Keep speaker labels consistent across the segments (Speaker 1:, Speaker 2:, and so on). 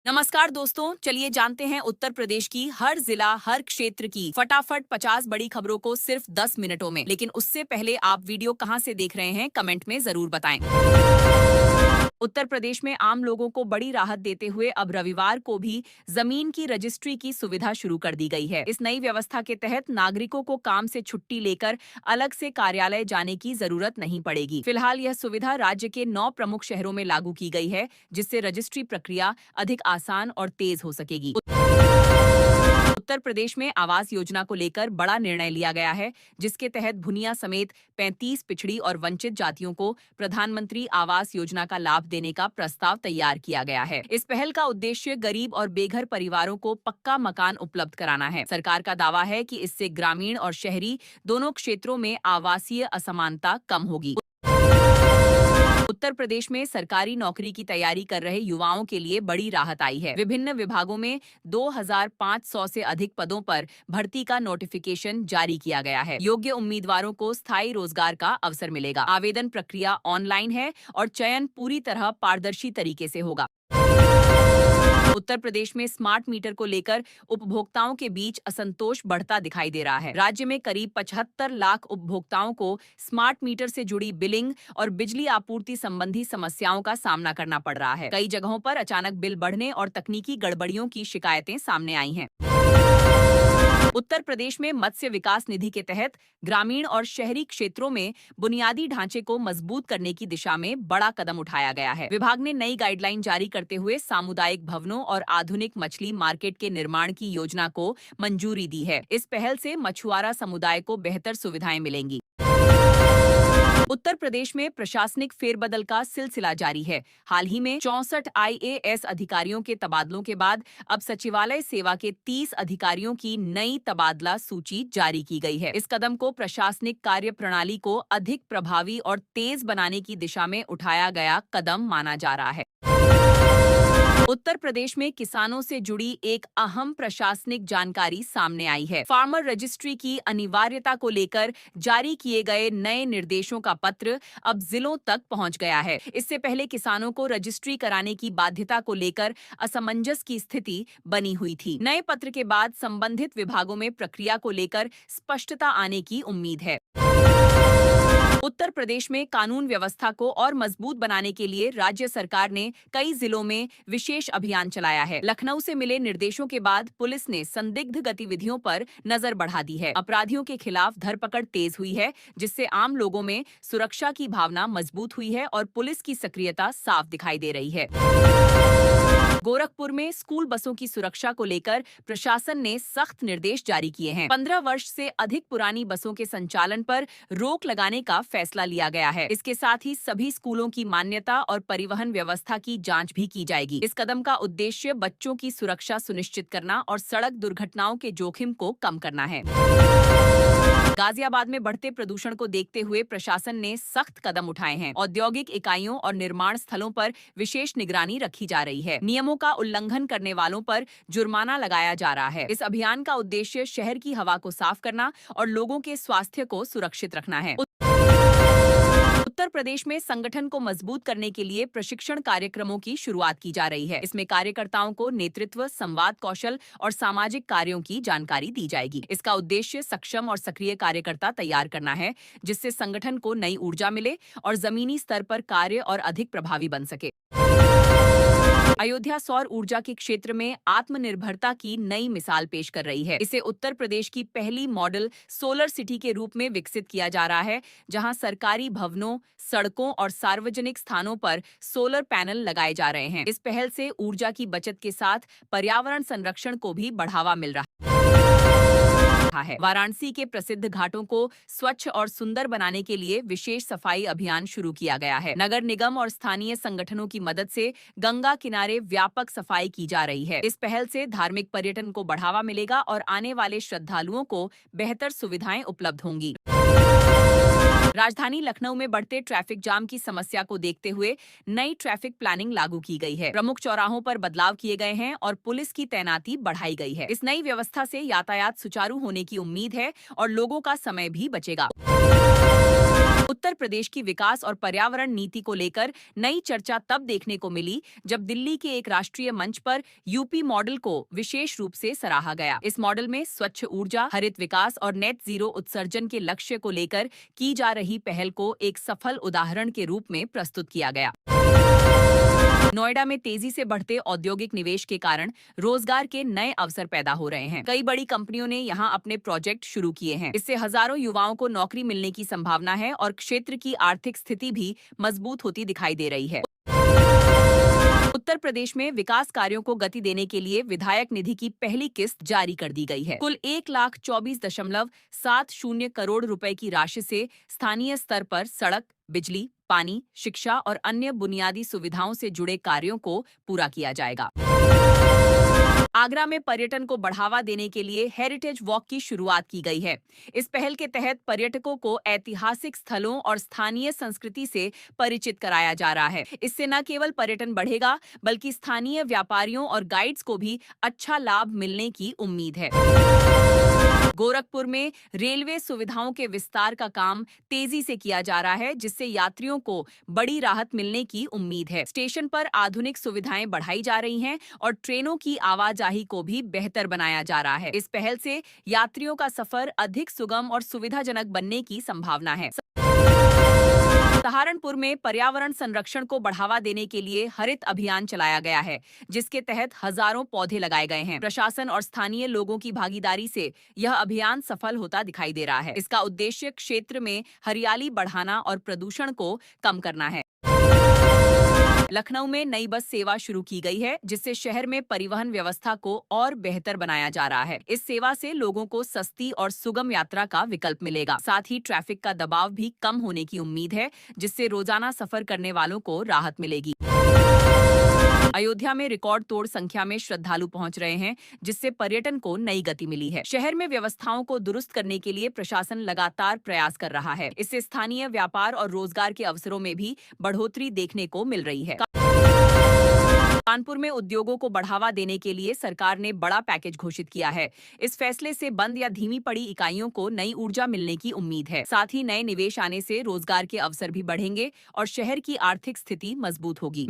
Speaker 1: नमस्कार दोस्तों, चलिए जानते हैं उत्तर प्रदेश की हर जिला हर क्षेत्र की फटाफट 50 बड़ी खबरों को सिर्फ 10 मिनटों में। लेकिन उससे पहले आप वीडियो कहां से देख रहे हैं कमेंट में जरूर बताएं। उत्तर प्रदेश में आम लोगों को बड़ी राहत देते हुए अब रविवार को भी जमीन की रजिस्ट्री की सुविधा शुरू कर दी गई है। इस नई व्यवस्था के तहत नागरिकों को काम से छुट्टी लेकर अलग से कार्यालय जाने की जरूरत नहीं पड़ेगी। फिलहाल यह सुविधा राज्य के 9 प्रमुख शहरों में लागू की गई है, जिससे रजिस्ट्री प्रक्रिया अधिक आसान और तेज हो सकेगी। उत्तर प्रदेश में आवास योजना को लेकर बड़ा निर्णय लिया गया है, जिसके तहत भुनिया समेत 35 पिछड़ी और वंचित जातियों को प्रधानमंत्री आवास योजना का लाभ देने का प्रस्ताव तैयार किया गया है। इस पहल का उद्देश्य गरीब और बेघर परिवारों को पक्का मकान उपलब्ध कराना है। सरकार का दावा है कि इससे ग्रामीण और शहरी दोनों क्षेत्रों में आवासीय असमानता कम होगी। उत्तर प्रदेश में सरकारी नौकरी की तैयारी कर रहे युवाओं के लिए बड़ी राहत आई है। विभिन्न विभागों में 2500 से अधिक पदों पर भर्ती का नोटिफिकेशन जारी किया गया है। योग्य उम्मीदवारों को स्थायी रोजगार का अवसर मिलेगा। आवेदन प्रक्रिया ऑनलाइन है और चयन पूरी तरह पारदर्शी तरीके से होगा। उत्तर प्रदेश में स्मार्ट मीटर को लेकर उपभोक्ताओं के बीच असंतोष बढ़ता दिखाई दे रहा है। राज्य में करीब 75 लाख उपभोक्ताओं को स्मार्ट मीटर से जुड़ी बिलिंग और बिजली आपूर्ति संबंधी समस्याओं का सामना करना पड़ रहा है। कई जगहों पर अचानक बिल बढ़ने और तकनीकी गड़बड़ियों की शिकायतें सामने आई हैं। उत्तर प्रदेश में मत्स्य विकास निधि के तहत ग्रामीण और शहरी क्षेत्रों में बुनियादी ढांचे को मजबूत करने की दिशा में बड़ा कदम उठाया गया है। विभाग ने नई गाइडलाइन जारी करते हुए सामुदायिक भवनों और आधुनिक मछली मार्केट के निर्माण की योजना को मंजूरी दी है। इस पहल से मछुआरा समुदाय को बेहतर सुविधाएं मिलेंगी। उत्तर प्रदेश में प्रशासनिक फेरबदल का सिलसिला जारी है। हाल ही में 64 IAS अधिकारियों के तबादलों के बाद अब सचिवालय सेवा के 30 अधिकारियों की नई तबादला सूची जारी की गई है। इस कदम को प्रशासनिक कार्य प्रणाली को अधिक प्रभावी और तेज बनाने की दिशा में उठाया गया कदम माना जा रहा है। उत्तर प्रदेश में किसानों से जुड़ी एक अहम प्रशासनिक जानकारी सामने आई है। फार्मर रजिस्ट्री की अनिवार्यता को लेकर जारी किए गए नए निर्देशों का पत्र अब जिलों तक पहुंच गया है। इससे पहले किसानों को रजिस्ट्री कराने की बाध्यता को लेकर असमंजस की स्थिति बनी हुई थी। नए पत्र के बाद संबंधित विभागों में प्रक्रिया को लेकर स्पष्टता आने की उम्मीद है। उत्तर प्रदेश में कानून व्यवस्था को और मजबूत बनाने के लिए राज्य सरकार ने कई जिलों में विशेष अभियान चलाया है। लखनऊ से मिले निर्देशों के बाद पुलिस ने संदिग्ध गतिविधियों पर नजर बढ़ा दी है। अपराधियों के खिलाफ धरपकड़ तेज हुई है, जिससे आम लोगों में सुरक्षा की भावना मजबूत हुई है और पुलिस की सक्रियता साफ दिखाई दे रही है। गोरखपुर में स्कूल बसों की सुरक्षा को लेकर प्रशासन ने सख्त निर्देश जारी किए हैं। 15 वर्ष से अधिक पुरानी बसों के संचालन पर रोक लगाने का फैसला लिया गया है। इसके साथ ही सभी स्कूलों की मान्यता और परिवहन व्यवस्था की जांच भी की जाएगी। इस कदम का उद्देश्य बच्चों की सुरक्षा सुनिश्चित करना और सड़क दुर्घटनाओं के जोखिम को कम करना है। गाजियाबाद में बढ़ते प्रदूषण को देखते हुए प्रशासन ने सख्त कदम उठाए हैं। औद्योगिक इकाइयों और निर्माण स्थलों पर विशेष निगरानी रखी जा रही है। नियमों का उल्लंघन करने वालों पर जुर्माना लगाया जा रहा है। इस अभियान का उद्देश्य शहर की हवा को साफ करना और लोगों के स्वास्थ्य को सुरक्षित रखना है। उत्तर प्रदेश में संगठन को मजबूत करने के लिए प्रशिक्षण कार्यक्रमों की शुरुआत की जा रही है। इसमें कार्यकर्ताओं को नेतृत्व, संवाद कौशल और सामाजिक कार्यों की जानकारी दी जाएगी। इसका उद्देश्य सक्षम और सक्रिय कार्यकर्ता तैयार करना है, जिससे संगठन को नई ऊर्जा मिले और जमीनी स्तर पर कार्य और अधिक प्रभावी बन सके। अयोध्या सौर ऊर्जा के क्षेत्र में आत्मनिर्भरता की नई मिसाल पेश कर रही है। इसे उत्तर प्रदेश की पहली मॉडल सोलर सिटी के रूप में विकसित किया जा रहा है, जहां सरकारी भवनों, सड़कों और सार्वजनिक स्थानों पर सोलर पैनल लगाए जा रहे हैं। इस पहल से ऊर्जा की बचत के साथ पर्यावरण संरक्षण को भी बढ़ावा मिल रहा है। वाराणसी के प्रसिद्ध घाटों को स्वच्छ और सुंदर बनाने के लिए विशेष सफाई अभियान शुरू किया गया है। नगर निगम और स्थानीय संगठनों की मदद से गंगा किनारे व्यापक सफाई की जा रही है। इस पहल से धार्मिक पर्यटन को बढ़ावा मिलेगा और आने वाले श्रद्धालुओं को बेहतर सुविधाएं उपलब्ध होंगी। राजधानी लखनऊ में बढ़ते ट्रैफिक जाम की समस्या को देखते हुए नई ट्रैफिक प्लानिंग लागू की गई है। प्रमुख चौराहों पर बदलाव किए गए हैं और पुलिस की तैनाती बढ़ाई गई है। इस नई व्यवस्था से यातायात सुचारू होने की उम्मीद है और लोगों का समय भी बचेगा। उत्तर प्रदेश की विकास और पर्यावरण नीति को लेकर नई चर्चा तब देखने को मिली जब दिल्ली के एक राष्ट्रीय मंच पर यूपी मॉडल को विशेष रूप से सराहा गया। इस मॉडल में स्वच्छ ऊर्जा, हरित विकास और नेट जीरो उत्सर्जन के लक्ष्य को लेकर की जा रही पहल को एक सफल उदाहरण के रूप में प्रस्तुत किया गया। नोएडा में तेजी से बढ़ते औद्योगिक निवेश के कारण रोजगार के नए अवसर पैदा हो रहे हैं। कई बड़ी कंपनियों ने यहां अपने प्रोजेक्ट शुरू किए हैं। इससे हजारों युवाओं को नौकरी मिलने की संभावना है और क्षेत्र की आर्थिक स्थिति भी मजबूत होती दिखाई दे रही है। उत्तर प्रदेश में विकास कार्यों को गति देने के लिए विधायक निधि की पहली किस्त जारी कर दी गई है। कुल 1,24,70 करोड़ रुपए की राशि से स्थानीय स्तर पर सड़क, बिजली, पानी, शिक्षा और अन्य बुनियादी सुविधाओं से जुड़े कार्यों को पूरा किया जाएगा। आगरा में पर्यटन को बढ़ावा देने के लिए हेरिटेज वॉक की शुरुआत की गई है। इस पहल के तहत पर्यटकों को ऐतिहासिक स्थलों और स्थानीय संस्कृति से परिचित कराया जा रहा है। इससे न केवल पर्यटन बढ़ेगा, बल्कि स्थानीय व्यापारियों और गाइड्स को भी अच्छा लाभ मिलने की उम्मीद है। गोरखपुर में रेलवे सुविधाओं के विस्तार का काम तेजी से किया जा रहा है, जिससे यात्रियों को बड़ी राहत मिलने की उम्मीद है। स्टेशन पर आधुनिक सुविधाएं बढ़ाई जा रही हैं और ट्रेनों की आवाजाही को भी बेहतर बनाया जा रहा है। इस पहल से यात्रियों का सफर अधिक सुगम और सुविधाजनक बनने की संभावना है। सहारनपुर में पर्यावरण संरक्षण को बढ़ावा देने के लिए हरित अभियान चलाया गया है, जिसके तहत हजारों पौधे लगाए गए हैं। प्रशासन और स्थानीय लोगों की भागीदारी से यह अभियान सफल होता दिखाई दे रहा है। इसका उद्देश्य क्षेत्र में हरियाली बढ़ाना और प्रदूषण को कम करना है। लखनऊ में नई बस सेवा शुरू की गई है, जिससे शहर में परिवहन व्यवस्था को और बेहतर बनाया जा रहा है। इस सेवा से लोगों को सस्ती और सुगम यात्रा का विकल्प मिलेगा। साथ ही ट्रैफिक का दबाव भी कम होने की उम्मीद है, जिससे रोजाना सफर करने वालों को राहत मिलेगी। अयोध्या में रिकॉर्ड तोड़ संख्या में श्रद्धालु पहुंच रहे हैं, जिससे पर्यटन को नई गति मिली है। शहर में व्यवस्थाओं को दुरुस्त करने के लिए प्रशासन लगातार प्रयास कर रहा है। इससे स्थानीय व्यापार और रोजगार के अवसरों में भी बढ़ोतरी देखने को मिल रही है। कानपुर में उद्योगों को बढ़ावा देने के लिए सरकार ने बड़ा पैकेज घोषित किया है। इस फैसले से बंद या धीमी पड़ी इकाइयों को नई ऊर्जा मिलने की उम्मीद है। साथ ही नए निवेश आने से रोजगार के अवसर भी बढ़ेंगे और शहर की आर्थिक स्थिति मजबूत होगी।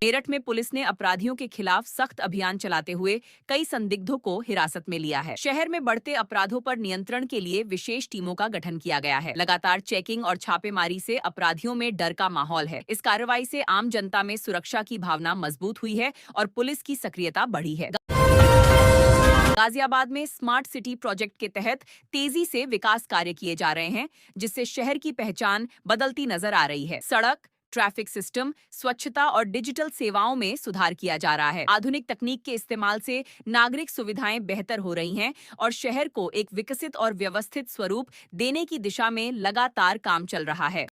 Speaker 1: मेरठ में पुलिस ने अपराधियों के खिलाफ सख्त अभियान चलाते हुए कई संदिग्धों को हिरासत में लिया है। शहर में बढ़ते अपराधों पर नियंत्रण के लिए विशेष टीमों का गठन किया गया है। लगातार चेकिंग और छापेमारी से अपराधियों में डर का माहौल है। इस कार्रवाई से आम जनता में सुरक्षा की भावना मजबूत हुई है और पुलिस की सक्रियता बढ़ी है। गाजियाबाद में स्मार्ट सिटी प्रोजेक्ट के तहत तेजी से विकास कार्य किए जा रहे हैं, जिससे शहर की पहचान बदलती नजर आ रही है। सड़क, ट्रैफिक सिस्टम, स्वच्छता और डिजिटल सेवाओं में सुधार किया जा रहा है। आधुनिक तकनीक के इस्तेमाल से नागरिक सुविधाएं बेहतर हो रही हैं और शहर को एक विकसित और व्यवस्थित स्वरूप देने की दिशा में लगातार काम चल रहा है।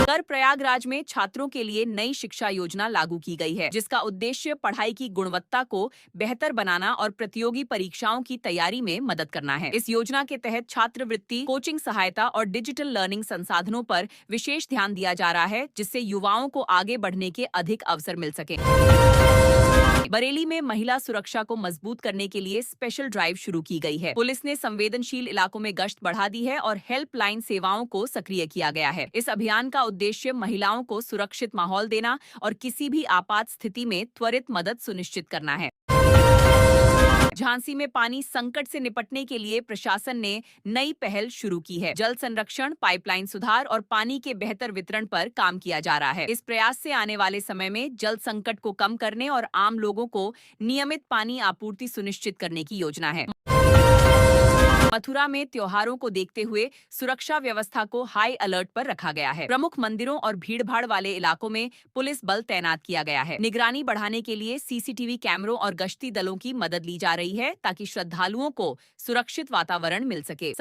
Speaker 1: कर प्रयागराज में छात्रों के लिए नई शिक्षा योजना लागू की गई है, जिसका उद्देश्य पढ़ाई की गुणवत्ता को बेहतर बनाना और प्रतियोगी परीक्षाओं की तैयारी में मदद करना है। इस योजना के तहत छात्रवृत्ति, कोचिंग सहायता और डिजिटल लर्निंग संसाधनों पर विशेष ध्यान दिया जा रहा है, जिससे युवाओं को आगे बढ़ने के अधिक अवसर मिल सके। बरेली में महिला सुरक्षा को मजबूत करने के लिए स्पेशल ड्राइव शुरू की गई है। पुलिस ने संवेदनशील इलाकों में गश्त बढ़ा दी है और हेल्पलाइन सेवाओं को सक्रिय किया गया है। इस अभियान का उद्देश्य महिलाओं को सुरक्षित माहौल देना और किसी भी आपात स्थिति में त्वरित मदद सुनिश्चित करना है। झांसी में पानी संकट से निपटने के लिए प्रशासन ने नई पहल शुरू की है। जल संरक्षण, पाइपलाइन सुधार और पानी के बेहतर वितरण पर काम किया जा रहा है। इस प्रयास से आने वाले समय में जल संकट को कम करने और आम लोगों को नियमित पानी आपूर्ति सुनिश्चित करने की योजना है। मथुरा में त्योहारों को देखते हुए सुरक्षा व्यवस्था को हाई अलर्ट पर रखा गया है। प्रमुख मंदिरों और भीड़भाड़ वाले इलाकों में पुलिस बल तैनात किया गया है। निगरानी बढ़ाने के लिए सीसीटीवी कैमरों और गश्ती दलों की मदद ली जा रही है, ताकि श्रद्धालुओं को सुरक्षित वातावरण मिल सके।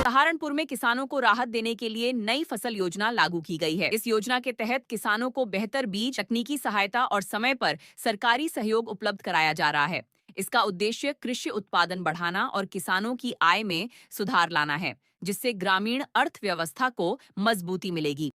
Speaker 1: सहारनपुर में किसानों को राहत देने के लिए नई फसल योजना लागू की गई है। इस योजना के तहत किसानों को बेहतर बीज, तकनीकी सहायता और समय पर सरकारी सहयोग उपलब्ध कराया जा रहा है। इसका उद्देश्य कृषि उत्पादन बढ़ाना और किसानों की आय में सुधार लाना है, जिससे ग्रामीण अर्थव्यवस्था को मजबूती मिलेगी।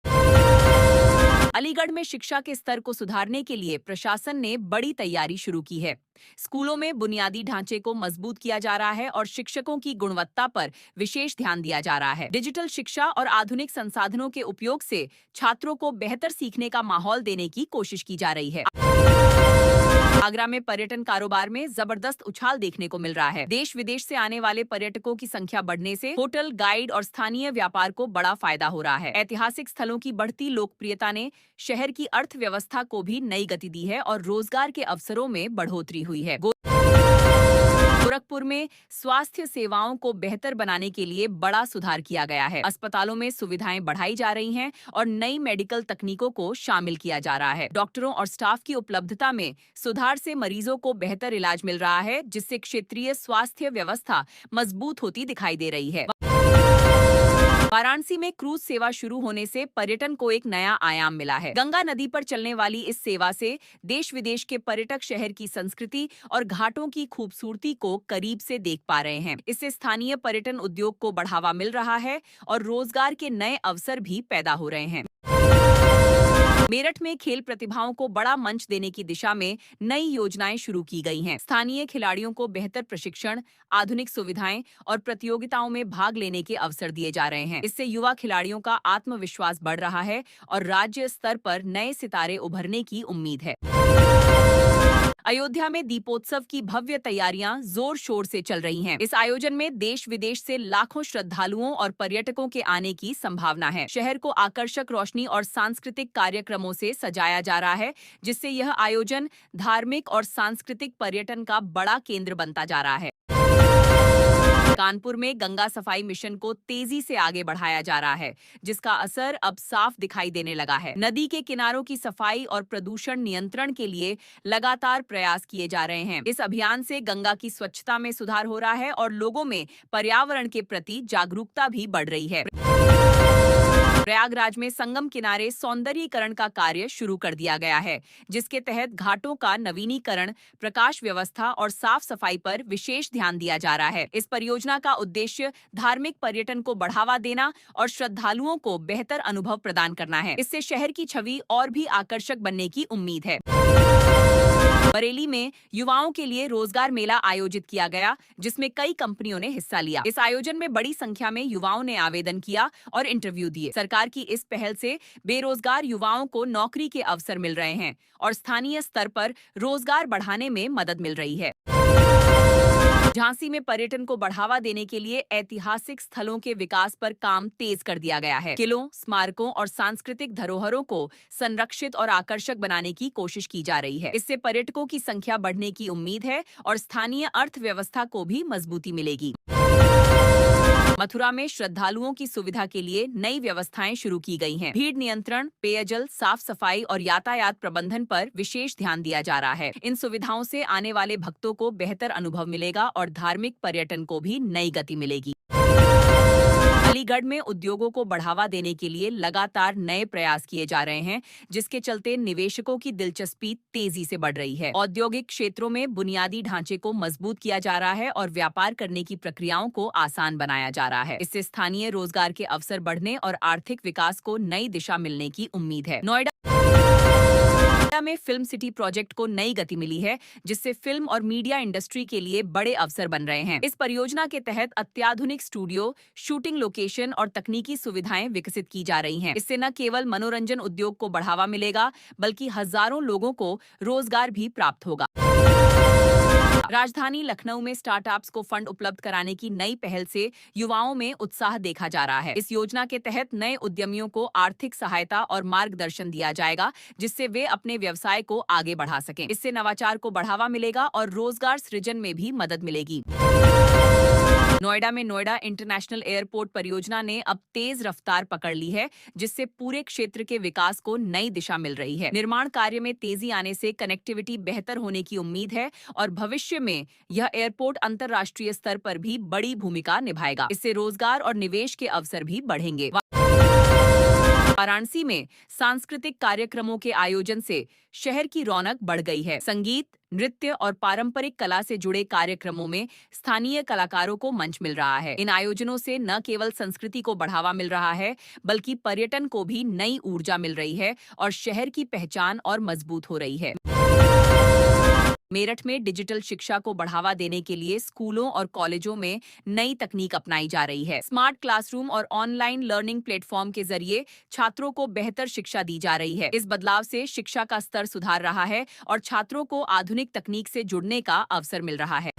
Speaker 1: अलीगढ़ में शिक्षा के स्तर को सुधारने के लिए प्रशासन ने बड़ी तैयारी शुरू की है। स्कूलों में बुनियादी ढांचे को मजबूत किया जा रहा है और शिक्षकों की गुणवत्ता पर विशेष ध्यान दिया जा रहा है। डिजिटल शिक्षा और आधुनिक संसाधनों के उपयोग से छात्रों को बेहतर सीखने का माहौल देने की कोशिश की जा रही है। आगरा में पर्यटन कारोबार में जबरदस्त उछाल देखने को मिल रहा है। देश विदेश से आने वाले पर्यटकों की संख्या बढ़ने से होटल, गाइड और स्थानीय व्यापार को बड़ा फायदा हो रहा है। ऐतिहासिक स्थलों की बढ़ती लोकप्रियता ने शहर की अर्थव्यवस्था को भी नई गति दी है और रोजगार के अवसरों में बढ़ोतरी हुई है। गोरखपुर में स्वास्थ्य सेवाओं को बेहतर बनाने के लिए बड़ा सुधार किया गया है। अस्पतालों में सुविधाएं बढ़ाई जा रही हैं और नई मेडिकल तकनीकों को शामिल किया जा रहा है। डॉक्टरों और स्टाफ की उपलब्धता में सुधार से मरीजों को बेहतर इलाज मिल रहा है, जिससे क्षेत्रीय स्वास्थ्य व्यवस्था मजबूत होती दिखाई दे रही है। वाराणसी में क्रूज सेवा शुरू होने से पर्यटन को एक नया आयाम मिला है। गंगा नदी पर चलने वाली इस सेवा से देश विदेश के पर्यटक शहर की संस्कृति और घाटों की खूबसूरती को करीब से देख पा रहे हैं। इससे स्थानीय पर्यटन उद्योग को बढ़ावा मिल रहा है और रोजगार के नए अवसर भी पैदा हो रहे हैं। मेरठ में खेल प्रतिभाओं को बड़ा मंच देने की दिशा में नई योजनाएं शुरू की गई हैं। स्थानीय खिलाड़ियों को बेहतर प्रशिक्षण, आधुनिक सुविधाएं और प्रतियोगिताओं में भाग लेने के अवसर दिए जा रहे हैं। इससे युवा खिलाड़ियों का आत्मविश्वास बढ़ रहा है और राज्य स्तर पर नए सितारे उभरने की उम्मीद है। अयोध्या में दीपोत्सव की भव्य तैयारियां जोर शोर से चल रही हैं। इस आयोजन में देश विदेश से लाखों श्रद्धालुओं और पर्यटकों के आने की संभावना है। शहर को आकर्षक रोशनी और सांस्कृतिक कार्यक्रमों से सजाया जा रहा है, जिससे यह आयोजन धार्मिक और सांस्कृतिक पर्यटन का बड़ा केंद्र बनता जा रहा है। कानपुर में गंगा सफाई मिशन को तेजी से आगे बढ़ाया जा रहा है, जिसका असर अब साफ दिखाई देने लगा है। नदी के किनारों की सफाई और प्रदूषण नियंत्रण के लिए लगातार प्रयास किए जा रहे हैं। इस अभियान से गंगा की स्वच्छता में सुधार हो रहा है और लोगों में पर्यावरण के प्रति जागरूकता भी बढ़ रही है। प्रयागराज में संगम किनारे सौंदर्यीकरण का कार्य शुरू कर दिया गया है, जिसके तहत घाटों का नवीनीकरण, प्रकाश व्यवस्था और साफ सफाई पर विशेष ध्यान दिया जा रहा है। इस परियोजना का उद्देश्य धार्मिक पर्यटन को बढ़ावा देना और श्रद्धालुओं को बेहतर अनुभव प्रदान करना है। इससे शहर की छवि और भी आकर्षक बनने की उम्मीद है। बरेली में युवाओं के लिए रोजगार मेला आयोजित किया गया, जिसमें कई कंपनियों ने हिस्सा लिया। इस आयोजन में बड़ी संख्या में युवाओं ने आवेदन किया और इंटरव्यू दिए। सरकार की इस पहल से बेरोजगार युवाओं को नौकरी के अवसर मिल रहे हैं और स्थानीय स्तर पर रोजगार बढ़ाने में मदद मिल रही है। झांसी में पर्यटन को बढ़ावा देने के लिए ऐतिहासिक स्थलों के विकास पर काम तेज कर दिया गया है। किलों, स्मारकों और सांस्कृतिक धरोहरों को संरक्षित और आकर्षक बनाने की कोशिश की जा रही है। इससे पर्यटकों की संख्या बढ़ने की उम्मीद है और स्थानीय अर्थव्यवस्था को भी मजबूती मिलेगी। मथुरा में श्रद्धालुओं की सुविधा के लिए नई व्यवस्थाएं शुरू की गई हैं। भीड़ नियंत्रण, पेयजल, साफ सफाई और यातायात प्रबंधन पर विशेष ध्यान दिया जा रहा है। इन सुविधाओं से आने वाले भक्तों को बेहतर अनुभव मिलेगा और धार्मिक पर्यटन को भी नई गति मिलेगी। अलीगढ़ में उद्योगों को बढ़ावा देने के लिए लगातार नए प्रयास किए जा रहे हैं, जिसके चलते निवेशकों की दिलचस्पी तेजी से बढ़ रही है। औद्योगिक क्षेत्रों में बुनियादी ढांचे को मजबूत किया जा रहा है और व्यापार करने की प्रक्रियाओं को आसान बनाया जा रहा है। इससे स्थानीय रोजगार के अवसर बढ़ने और आर्थिक विकास को नई दिशा मिलने की उम्मीद है। नोएडा में फिल्म सिटी प्रोजेक्ट को नई गति मिली है, जिससे फिल्म और मीडिया इंडस्ट्री के लिए बड़े अवसर बन रहे हैं। इस परियोजना के तहत अत्याधुनिक स्टूडियो, शूटिंग लोकेशन और तकनीकी सुविधाएं विकसित की जा रही हैं। इससे न केवल मनोरंजन उद्योग को बढ़ावा मिलेगा, बल्कि हजारों लोगों को रोजगार भी प्राप्त होगा। राजधानी लखनऊ में स्टार्टअप्स को फंड उपलब्ध कराने की नई पहल से युवाओं में उत्साह देखा जा रहा है। इस योजना के तहत नए उद्यमियों को आर्थिक सहायता और मार्गदर्शन दिया जाएगा, जिससे वे अपने व्यवसाय को आगे बढ़ा सकें। इससे नवाचार को बढ़ावा मिलेगा और रोजगार सृजन में भी मदद मिलेगी। नोएडा में नोएडा इंटरनेशनल एयरपोर्ट परियोजना ने अब तेज रफ्तार पकड़ ली है, जिससे पूरे क्षेत्र के विकास को नई दिशा मिल रही है। निर्माण कार्य में तेजी आने से कनेक्टिविटी बेहतर होने की उम्मीद है और भविष्य में यह एयरपोर्ट अंतर्राष्ट्रीय स्तर पर भी बड़ी भूमिका निभाएगा। इससे रोजगार और निवेश के अवसर भी बढ़ेंगे। वाराणसी में सांस्कृतिक कार्यक्रमों के आयोजन से शहर की रौनक बढ़ गई है। संगीत, नृत्य और पारंपरिक कला से जुड़े कार्यक्रमों में स्थानीय कलाकारों को मंच मिल रहा है। इन आयोजनों से न केवल संस्कृति को बढ़ावा मिल रहा है, बल्कि पर्यटन को भी नई ऊर्जा मिल रही है और शहर की पहचान और मजबूत हो रही है। मेरठ में डिजिटल शिक्षा को बढ़ावा देने के लिए स्कूलों और कॉलेजों में नई तकनीक अपनाई जा रही है। स्मार्ट क्लासरूम और ऑनलाइन लर्निंग प्लेटफॉर्म के जरिए छात्रों को बेहतर शिक्षा दी जा रही है। इस बदलाव से शिक्षा का स्तर सुधार रहा है और छात्रों को आधुनिक तकनीक से जुड़ने का अवसर मिल रहा है।